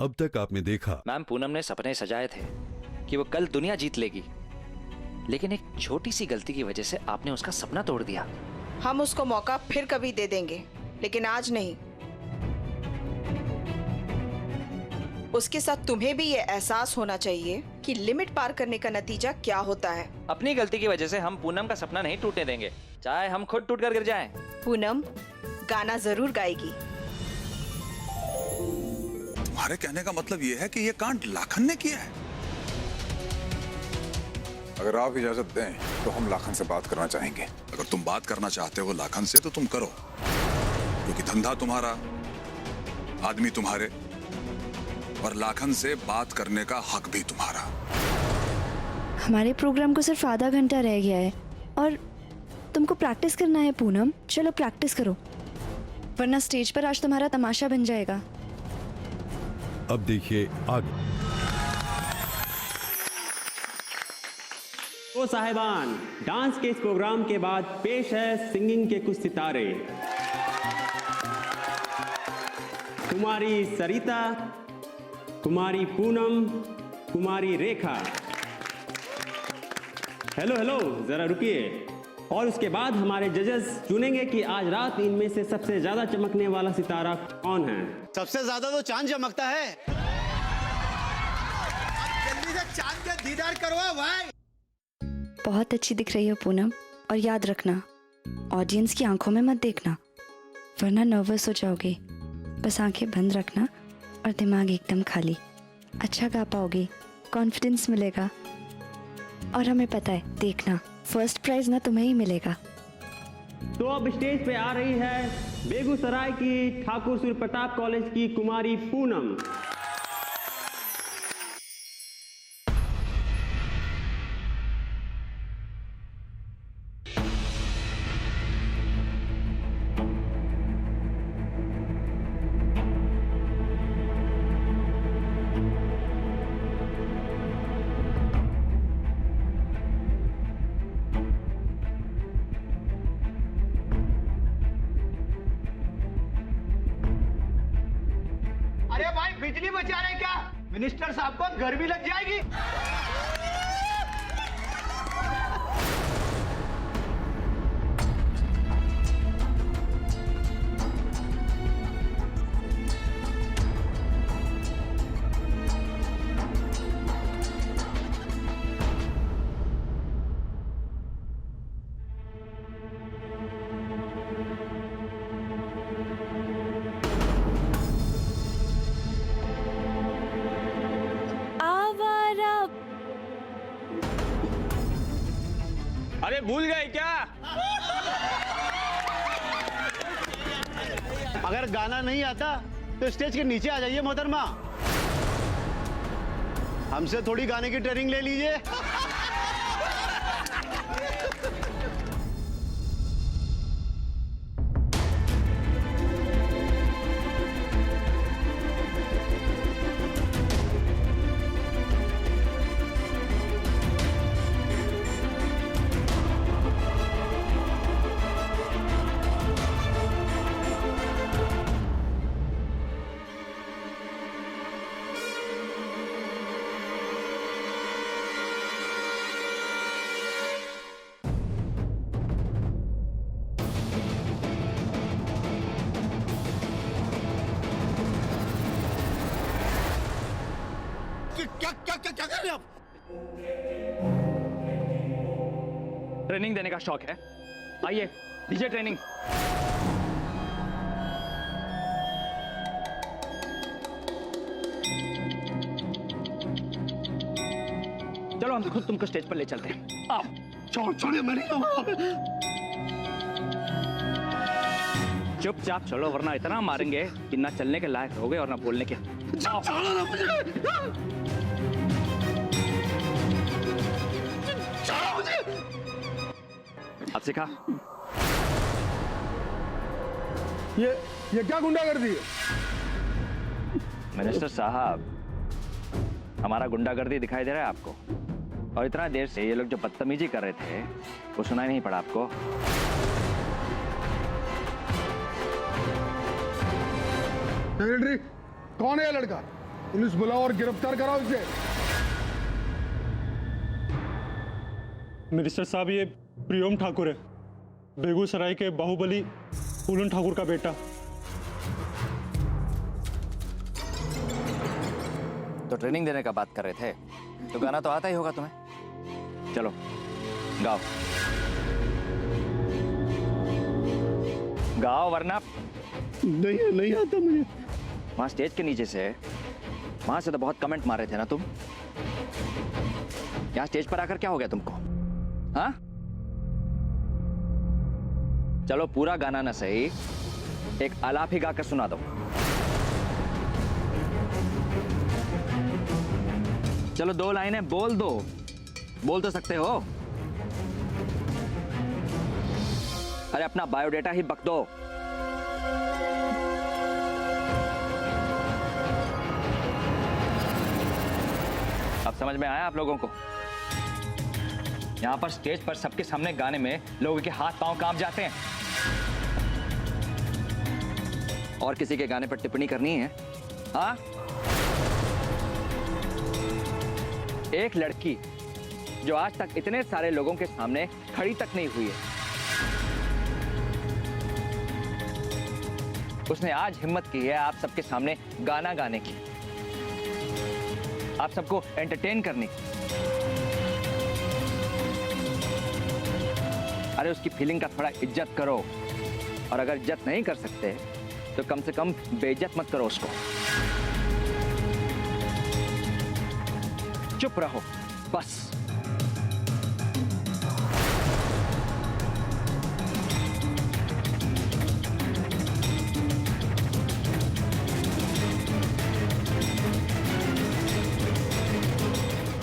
अब तक आपने देखा। मैम, पूनम ने सपने सजाए थे कि वो कल दुनिया जीत लेगी, लेकिन एक छोटी सी गलती की वजह से आपने उसका सपना तोड़ दिया। हम उसको मौका फिर कभी दे देंगे, लेकिन आज नहीं। उसके साथ तुम्हें भी ये एहसास होना चाहिए कि लिमिट पार करने का नतीजा क्या होता है। अपनी गलती की वजह से हम पूनम का सपना नहीं टूटने देंगे, चाहे हम खुद टूट कर गिर जाएं। पूनम गाना जरूर गाएगी। तुम्हारे कहने का मतलब ये है कि ये कांड लाखन ने किया है? अगर आप इजाजत दें तो हम लाखन से बात करना चाहेंगे। अगर तुम बात करना चाहते हो लाखन से तो तुम करो, क्योंकि धंधा तुम्हारा, आदमी तुम्हारे, और लाखन से बात करने का हक भी तुम्हारा। हमारे प्रोग्राम को सिर्फ आधा घंटा रह गया है और तुमको प्रैक्टिस करना है पूनम। चलो प्रैक्टिस करो, वरना स्टेज पर आज तुम्हारा तमाशा बन जाएगा। अब देखिए आगे। तो साहिबान, डांस के इस प्रोग्राम के बाद पेश है सिंगिंग के कुछ सितारे। कुमारी सरिता, कुमारी पूनम, कुमारी रेखा। हेलो हेलो, जरा रुकिए। और उसके बाद हमारे जजेस चुनेंगे कि आज रात इनमें से सबसे ज्यादा चमकने वाला सितारा कौन है। सबसे ज्यादा तो चांद चमकता है। जल्दी से चांद का दीदार करवाओ भाई। बहुत अच्छी दिख रही हो पूनम, और याद रखना ऑडियंस की आंखों में मत देखना, वरना नर्वस हो जाओगे। बस आंखें बंद रखना और दिमाग एकदम खाली। अच्छा गा पाओगे, कॉन्फिडेंस मिलेगा। और हमें पता है, देखना फर्स्ट प्राइज ना तुम्हें ही मिलेगा। तो अब स्टेज पे आ रही है बेगूसराय की ठाकुर सूर्य प्रताप कॉलेज की कुमारी पूनम। अरे भाई, बिजली बचा रहे क्या? मिनिस्टर साहब को गर्मी लग जाएगी। अरे भूल गए क्या? अगर गाना नहीं आता तो स्टेज के नीचे आ जाइए मोहतरमा। हमसे थोड़ी गाने की ट्रेनिंग ले लीजिए। क्या कर रहे हैं आप? ट्रेनिंग देने का शौक है, आइए दीजिए ट्रेनिंग। चलो हम खुद तुमको स्टेज पर ले चलते हैं, आओ। छोड़िए, मैं नहीं। चुपचाप चलो, वरना इतना मारेंगे कि ना चलने के लायक रहोगे और ना बोलने के। छोड़ो ना मुझे। छोड़ो मुझे। अब सिखा। ये क्या गुंडागर्दी है? मिनिस्टर साहब, हमारा गुंडागर्दी दिखाई दे रहा है आपको? और इतना देर से ये लोग जो बदतमीजी कर रहे थे वो सुनाई नहीं पड़ा आपको? सेक्रेटरी, कौन है ये लड़का? पुलिस बुलाओ और गिरफ्तार कराओ इसे। मिनिस्टर साहब, ये प्रियोम ठाकुर है, बेगूसराय के बाहुबली पूलन ठाकुर का बेटा। तो ट्रेनिंग देने का बात कर रहे थे, तो गाना तो आता ही होगा तुम्हें। चलो गाओ गाओ, वरना नहीं आता मुझे। वहां स्टेज के नीचे से, वहां से तो बहुत कमेंट मार रहे थे ना तुम। यहाँ स्टेज पर आकर क्या हो गया तुमको? हाँ, चलो पूरा गाना ना सही, एक आलाप ही गाकर सुना दो। चलो 2 लाइनें बोल दो, बोल तो सकते हो। अरे अपना बायोडेटा ही बक दो। अब समझ में आया आप लोगों को? यहां पर स्टेज पर सबके सामने गाने में लोगों के हाथ पांव कांप जाते हैं। और किसी के गाने पर टिप्पणी करनी है? हाँ, एक लड़की जो आज तक इतने सारे लोगों के सामने खड़ी तक नहीं हुई है, उसने आज हिम्मत की है आप सबके सामने गाना गाने की, आप सबको एंटरटेन करने की। अरे उसकी फीलिंग का थोड़ा इज्जत करो, और अगर इज्जत नहीं कर सकते तो कम से कम बेइज्जत मत करो उसको। चुप रहो बस।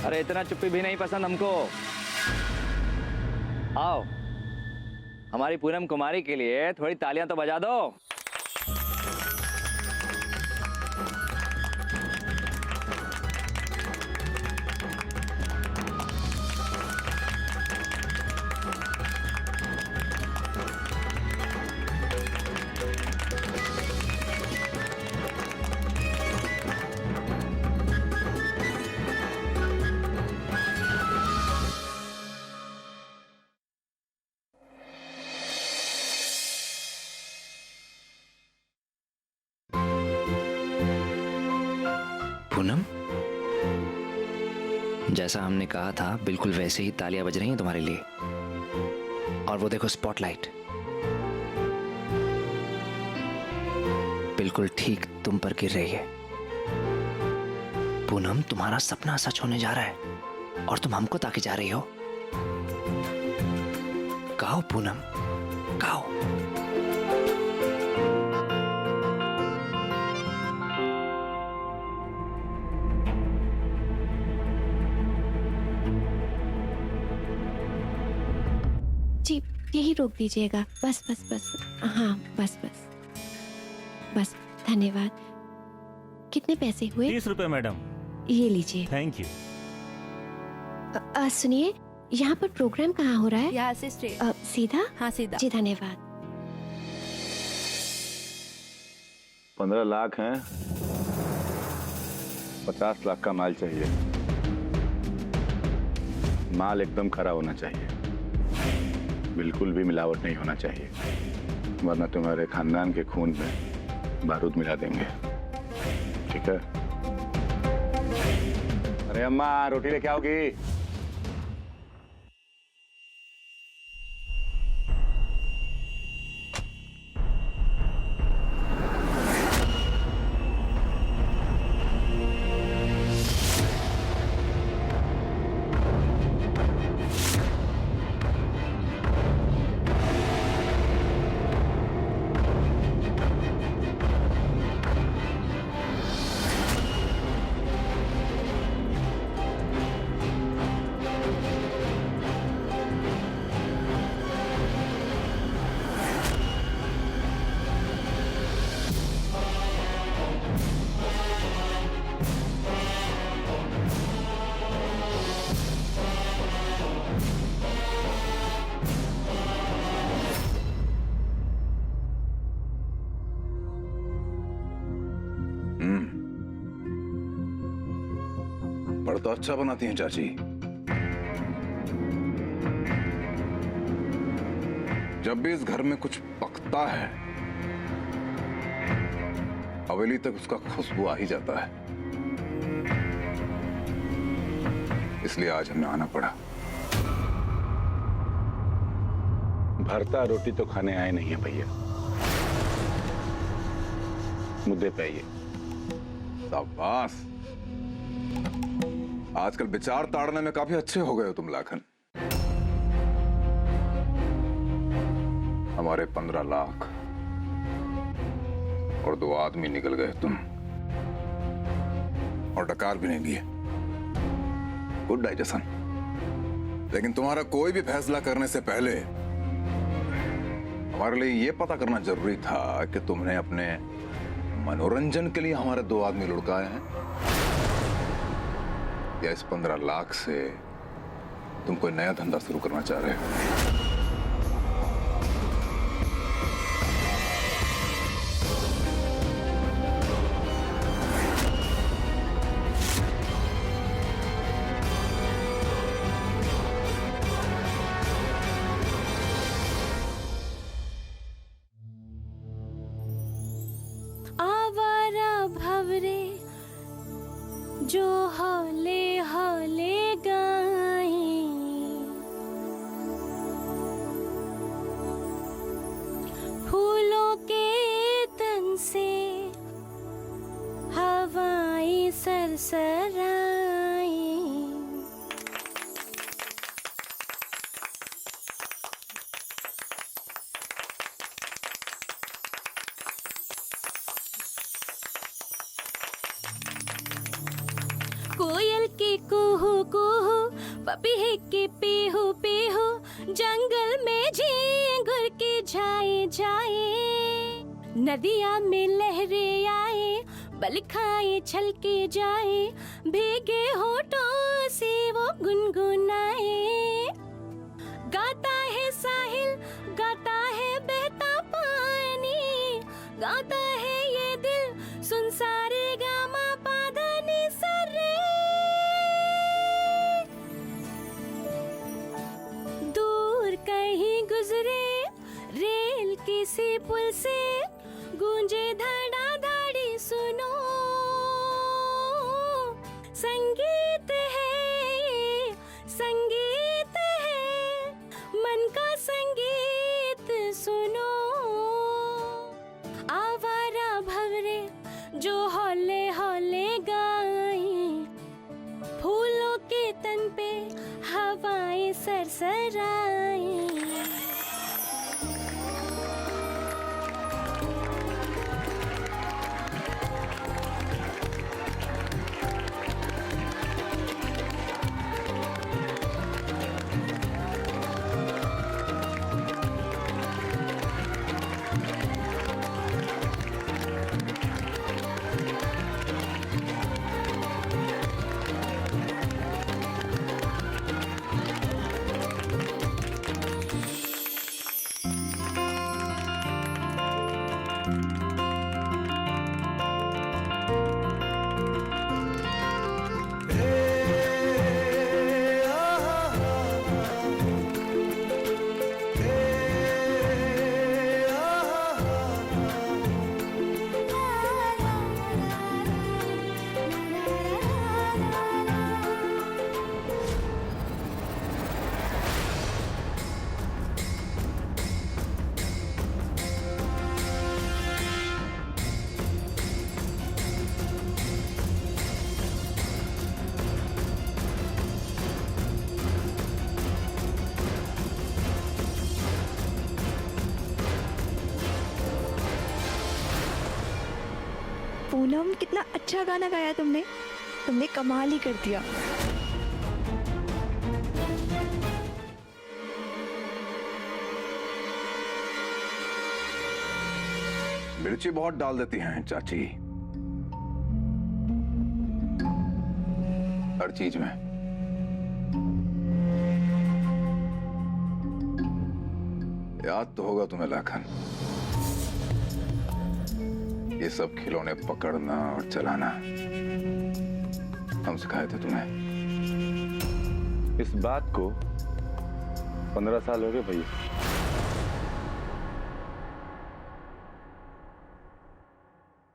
अरे इतना चुप्पी भी नहीं पसंद हमको। आओ, हमारी पूनम कुमारी के लिए थोड़ी तालियां तो बजा दो। पूनम, जैसा हमने कहा था बिल्कुल वैसे ही तालियां बज रही हैं तुम्हारे लिए। और वो देखो स्पॉटलाइट, बिल्कुल ठीक तुम पर गिर रही है। पूनम, तुम्हारा सपना सच होने जा रहा है और तुम हमको ताके जा रही हो। गाओ पूनम, गाओ। जी यही रोक दीजिएगा, बस बस बस। हाँ बस बस बस, धन्यवाद। कितने पैसे हुए? 30 रुपए मैडम। ये लीजिए। Thank you. सुनिए, यहाँ पर प्रोग्राम कहाँ हो रहा है? यहाँ से स्ट्रेट। सीधा? हाँ सीधा। जी धन्यवाद। 15 लाख हैं, 50 लाख का माल चाहिए। माल एकदम खरा होना चाहिए, बिल्कुल भी मिलावट नहीं होना चाहिए, वरना तुम्हारे खानदान के खून में बारूद मिला देंगे। ठीक है? अरे अम्मा, रोटी लेके आओगी? पापड़ तो अच्छा बनाती हैं चाची। जब भी इस घर में कुछ पकता है हवेली तक उसका खुशबू आ ही जाता है, इसलिए आज हमें आना पड़ा। भरता रोटी तो खाने आए नहीं है भैया, मुद्दे पे आइए। शाबाश, आजकल विचार ताड़ने में काफी अच्छे हो गए हो तुम लाखन। हमारे 15 लाख और 2 आदमी निकल गए तुम, और डकार भी नहीं लिए। Good digestion. लेकिन तुम्हारा कोई भी फैसला करने से पहले हमारे लिए यह पता करना जरूरी था कि तुमने अपने मनोरंजन के लिए हमारे 2 आदमी लुढ़काए हैं, या इस 15 लाख से तुम कोई नया धंधा शुरू करना चाह रहे हो। आवारा भवरे जो हौले हौले गाए, फूलों के तन से हवाएं सरसराए। कोयल के कुहू कुहू, पपीहे के पीहू पीहू, जंगल में झींगुर के जाए जाए, नदिया में लहरें आए, बल खाए छलके जाए, भीगे होठों से वो गुनगुनाए। गाता है साहिल, गाता है बहता पानी, गाता है ये दिल, सुन सारे गामा पाधा नि सरे। दूर कहीं गुजरे रेल किसी पुल से, गूंजे धड़ा धड़ी सुनो, संगीत है, संगीत है, मन का संगीत सुनो। आवारा भवरे जो हौले हौले गाए, फूलों के तन पे हवाएं सरसराए। पूनम, कितना अच्छा गाना गाया तुमने, तुमने कमाल ही कर दिया। मिर्ची बहुत डाल देती हैं चाची, हर चीज में। याद तो होगा तुम्हें लाखन, ये सब खिलौने पकड़ना और चलाना हम सिखाए थे तुम्हें। इस बात को 15 साल हो गए भैया।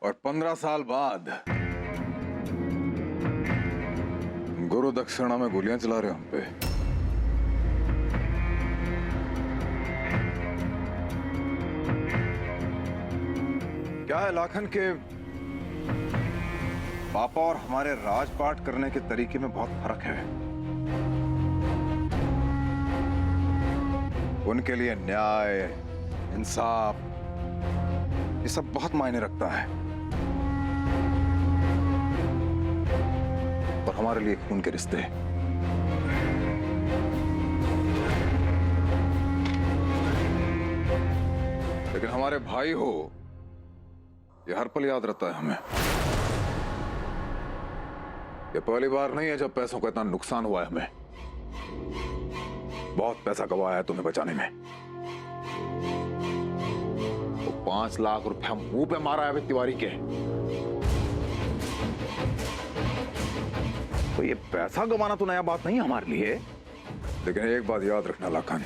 और 15 साल बाद गुरु दक्षिणा में गोलियां चला रहे हो हम पे। क्या है लाखन के पापा और हमारे राजपाट करने के तरीके में बहुत फर्क है। उनके लिए न्याय, इंसाफ, ये सब बहुत मायने रखता है, और हमारे लिए खून के रिश्ते। लेकिन हमारे भाई हो, ये हर पल याद रहता है हमें। ये पहली बार नहीं है जब पैसों का इतना नुकसान हुआ है हमें। बहुत पैसा गवाया है तुम्हें बचाने में। तो 5 लाख रुपया मुंह पे मारा है अमित तिवारी के। तो ये पैसा गवाना तो नया बात नहीं है हमारे लिए। लेकिन एक बात याद रखना लाखन,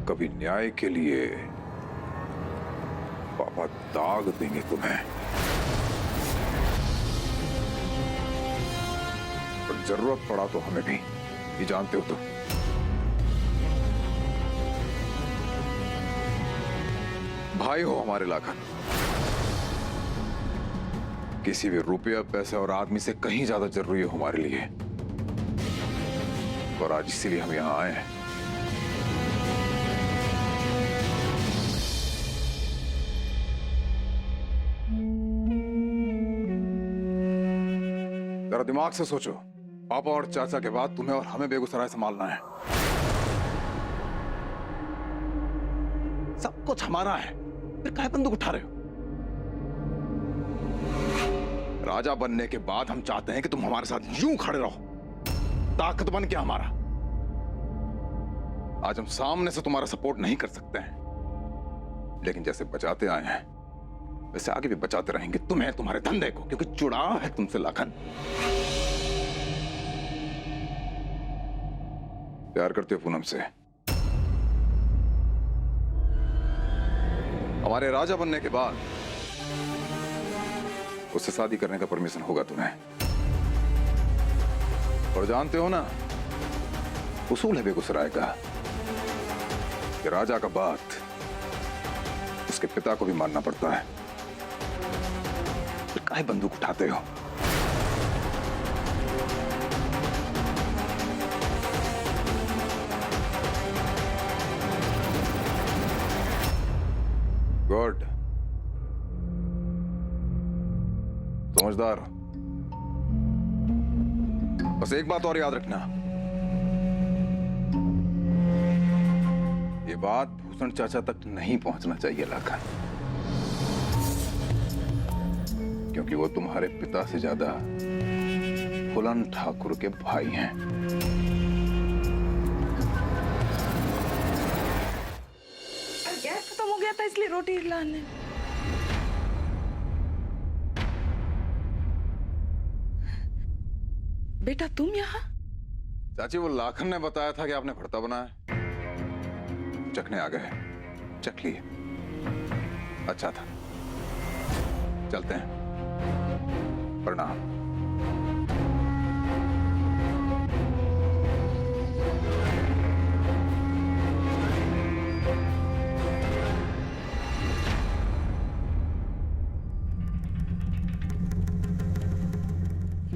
कभी न्याय के लिए पापा दाग देंगे तुम्हें। और जरूरत पड़ा तो हमें भी, ये जानते हो तुम। भाई हो हमारे लाखन। किसी भी रुपया, पैसे और आदमी से कहीं ज्यादा जरूरी हो हमारे लिए। और आज इसीलिए हम यहां आए हैं। जरा दिमाग से सोचो, पापा और चाचा के बाद तुम्हें और हमें बेगूसराय संभालना है। सब कुछ हमारा है, फिर काहे बंदूक उठा रहे हो? राजा बनने के बाद हम चाहते हैं कि तुम हमारे साथ यूं खड़े रहो, ताकत बन के हमारा। आज हम सामने से तुम्हारा सपोर्ट नहीं कर सकते हैं, लेकिन जैसे बचाते आए हैं वैसे आगे भी बचाते रहेंगे तुम्हें, तुम्हारे धंधे को, क्योंकि जुड़ाव है तुमसे लाखन। प्यार करते हो पूनम से? हमारे राजा बनने के बाद उससे शादी करने का परमिशन होगा तुम्हें। और जानते हो ना, उसूल है बेगूसराय का कि राजा का बात उसके पिता को भी मानना पड़ता है। फिर काहे बंदूक उठाते हो? गुड, समझदार हो। बस एक बात और याद रखना, ये बात भूषण चाचा तक नहीं पहुंचना चाहिए लाखन, क्योंकि वो तुम्हारे पिता से ज्यादा फूलन ठाकुर के भाई हैं। गैस खत्म हो गया था इसलिए रोटी लाने। बेटा तुम यहाँ? चाची, वो लाखन ने बताया था कि आपने भरता बनाया। चखने आ गए, चख लिए। अच्छा था। चलते हैं। प्रणाम।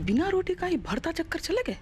बिना रोटी का ही भरता चक्कर चले गए।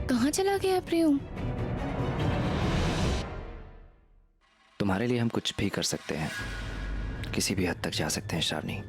कहाँ चला गया प्रेम? तुम्हारे लिए हम कुछ भी कर सकते हैं, किसी भी हद तक जा सकते हैं श्रावणी।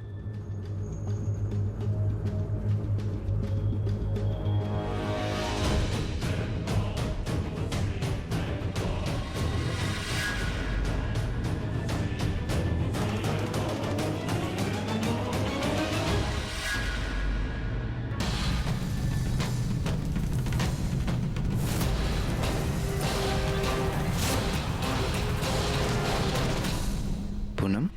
पूनम,